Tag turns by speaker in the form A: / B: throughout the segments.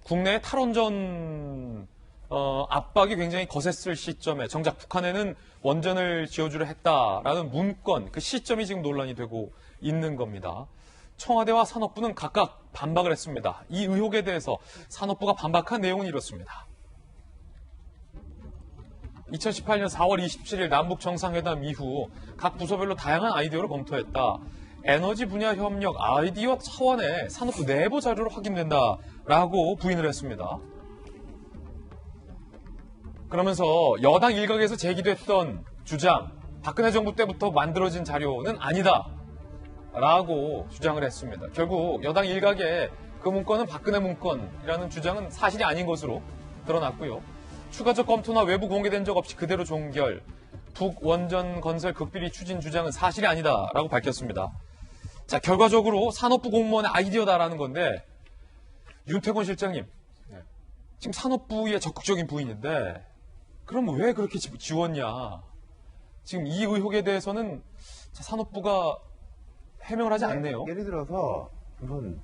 A: 국내 탈원전 압박이 굉장히 거셌을 시점에 정작 북한에는 원전을 지어주려 했다라는 문건, 그 시점이 지금 논란이 되고 있는 겁니다. 청와대와 산업부는 각각 반박을 했습니다. 이 의혹에 대해서 산업부가 반박한 내용은 이렇습니다. 2018년 4월 27일 남북 정상회담 이후 각 부서별로 다양한 아이디어를 검토했다. 에너지 분야 협력 아이디어 차원의 산업부 내부 자료로 확인된다라고 부인을 했습니다. 그러면서 여당 일각에서 제기됐던 주장, 박근혜 정부 때부터 만들어진 자료는 아니다 라고 주장을 했습니다. 결국 여당 일각의 그 문건은 박근혜 문건이라는 주장은 사실이 아닌 것으로 드러났고요. 추가적 검토나 외부 공개된 적 없이 그대로 종결, 북원전 건설 극비리 추진 주장은 사실이 아니다라고 밝혔습니다. 자, 결과적으로 산업부 공무원의 아이디어다라는 건데, 윤태권 실장님, 지금 산업부의 적극적인 부인인데, 그럼 왜 그렇게 지웠냐? 지금 이 의혹에 대해서는 산업부가 해명을 하지 않네요.
B: 예를 들어서, 무슨,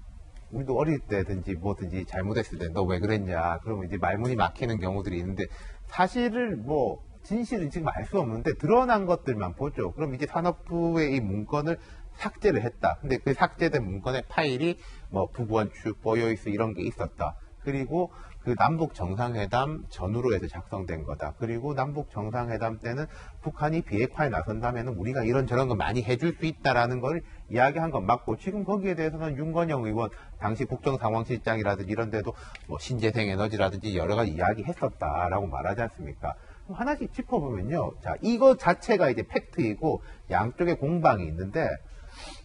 B: 우리도 어릴 때든지 뭐든지 잘못했을 때 너 왜 그랬냐. 그러면 이제 말문이 막히는 경우들이 있는데, 사실을 뭐, 진실은 지금 알 수 없는데, 드러난 것들만 보죠. 그럼 이제 산업부의 이 문건을 삭제를 했다. 근데 그 삭제된 문건의 파일이 뭐 북원축, 보여이스 이런 게 있었다. 그리고 그 남북 정상회담 전후로 해서 작성된 거다. 그리고 남북 정상회담 때는 북한이 비핵화에 나선다면은 우리가 이런저런 거 많이 해줄 수 있다라는 걸 이야기한 건 맞고, 지금 거기에 대해서는 윤건영 의원 당시 국정상황실장이라든지 이런 데도 뭐 신재생 에너지라든지 여러 가지 이야기했었다라고 말하지 않습니까? 하나씩 짚어보면요. 자, 이거 자체가 이제 팩트이고 양쪽에 공방이 있는데,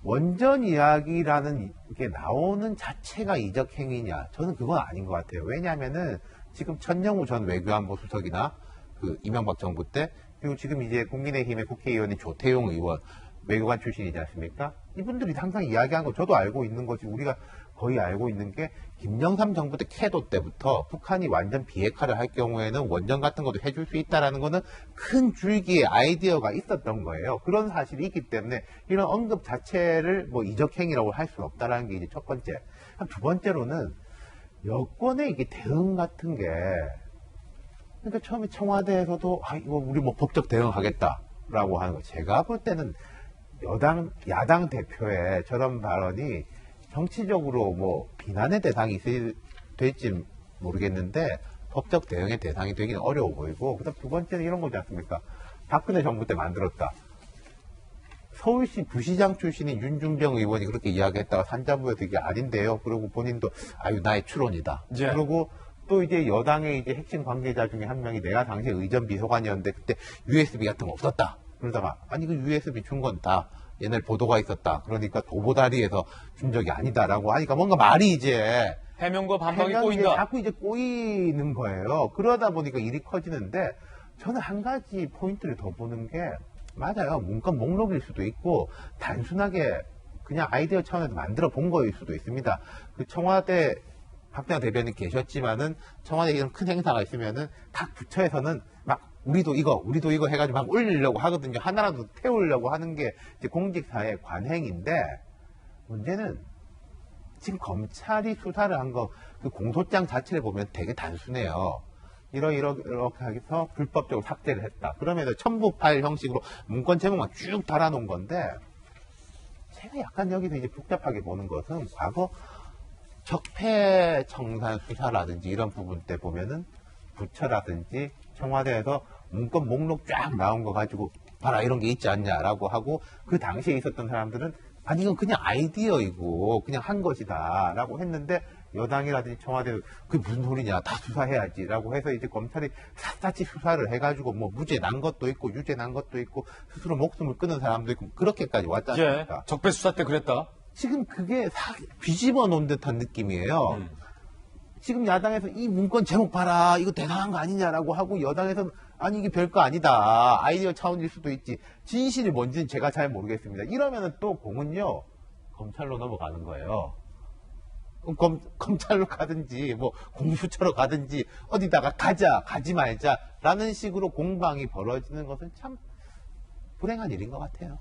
B: 원전 이야기라는 게 나오는 자체가 이적 행위냐? 저는 그건 아닌 것 같아요. 왜냐하면은 지금 천영우 전 외교안보 수석이나 그 이명박 정부 때, 그리고 지금 이제 국민의힘의 국회의원인 조태용 의원 외교관 출신이지 않습니까? 이분들이 항상 이야기한 거 저도 알고 있는 거지, 우리가 거의 알고 있는 게, 김영삼 정부 때 캐도 때부터 북한이 완전 비핵화를 할 경우에는 원전 같은 것도 해줄 수 있다라는 거는 큰 줄기의 아이디어가 있었던 거예요. 그런 사실이 있기 때문에 이런 언급 자체를 뭐 이적행위라고 할 수는 없다라는 게 이제 첫 번째. 두 번째로는 여권의 이게 대응 같은 게, 그러니까 처음에 청와대에서도 이거 우리 뭐 법적 대응하겠다라고 하는 거, 제가 볼 때는 야당 대표의 저런 발언이 정치적으로 뭐 비난의 대상이 될지 모르겠는데 법적 대응의 대상이 되기는 어려워 보이고, 그다음 두 번째는 이런 거지 않습니까? 박근혜 정부 때 만들었다. 서울시 부시장 출신인 윤중병 의원이 그렇게 이야기했다가 산자부에서 이게 아닌데요. 그리고 본인도 나의 추론이다.
A: 예.
B: 그리고 또 이제 여당의 이제 핵심 관계자 중에 한 명이 내가 당시에 의전 비서관이었는데 그때 USB 같은 거 없었다. 그러다가 그 USB 준 건 다 옛날 보도가 있었다. 그러니까 도보다리에서 준 적이 아니다라고 하니까 뭔가 말이 이제
A: 해명과 반박이 꼬인다.
B: 자꾸 이제 꼬이는 거예요. 그러다 보니까 일이 커지는데, 저는 한 가지 포인트를 더 보는 게, 맞아요. 문건 목록일 수도 있고 단순하게 그냥 아이디어 차원에서 만들어 본 거일 수도 있습니다. 그 청와대 박대환 대변인 계셨지만은 청와대 이런 큰 행사가 있으면은 각 부처에서는 막 우리도 이거 해가지고 막 올리려고 하거든요. 하나라도 태우려고 하는 게 이제 공직사의 관행인데, 문제는 지금 검찰이 수사를 한 거, 그 공소장 자체를 보면 되게 단순해요. 이렇게 해서 불법적으로 삭제를 했다. 그러면 첨부 파일 형식으로 문건 제목만 쭉 달아놓은 건데, 제가 약간 여기서 이제 복잡하게 보는 것은, 과거 적폐청산 수사라든지 이런 부분 때 보면은 부처라든지 청와대에서 문건 목록 쫙 나온 거 가지고 봐라 이런 게 있지 않냐라고 하고, 그 당시에 있었던 사람들은 이건 그냥 아이디어이고 그냥 한 것이다 라고 했는데, 여당이라든지 청와대도 그게 무슨 소리냐, 다 수사해야지 라고 해서 이제 검찰이 샅샅이 수사를 해가지고 뭐 무죄 난 것도 있고 유죄 난 것도 있고 스스로 목숨을 끊은 사람도 있고 그렇게까지 왔지 않습니까?
A: 적폐 수사 때 그랬다.
B: 지금 그게 뒤집어 놓은 듯한 느낌이에요. 지금 야당에서 이 문건 제목 봐라, 이거 대단한 거 아니냐라고 하고, 여당에서는 이게 별거 아니다, 아이디어 차원일 수도 있지, 진실이 뭔지는 제가 잘 모르겠습니다. 이러면은 또 공은요 검찰로 넘어가는 거예요. 검찰로 가든지 뭐 공수처로 가든지 어디다가 가지 말자 라는 식으로 공방이 벌어지는 것은 참 불행한 일인 것 같아요.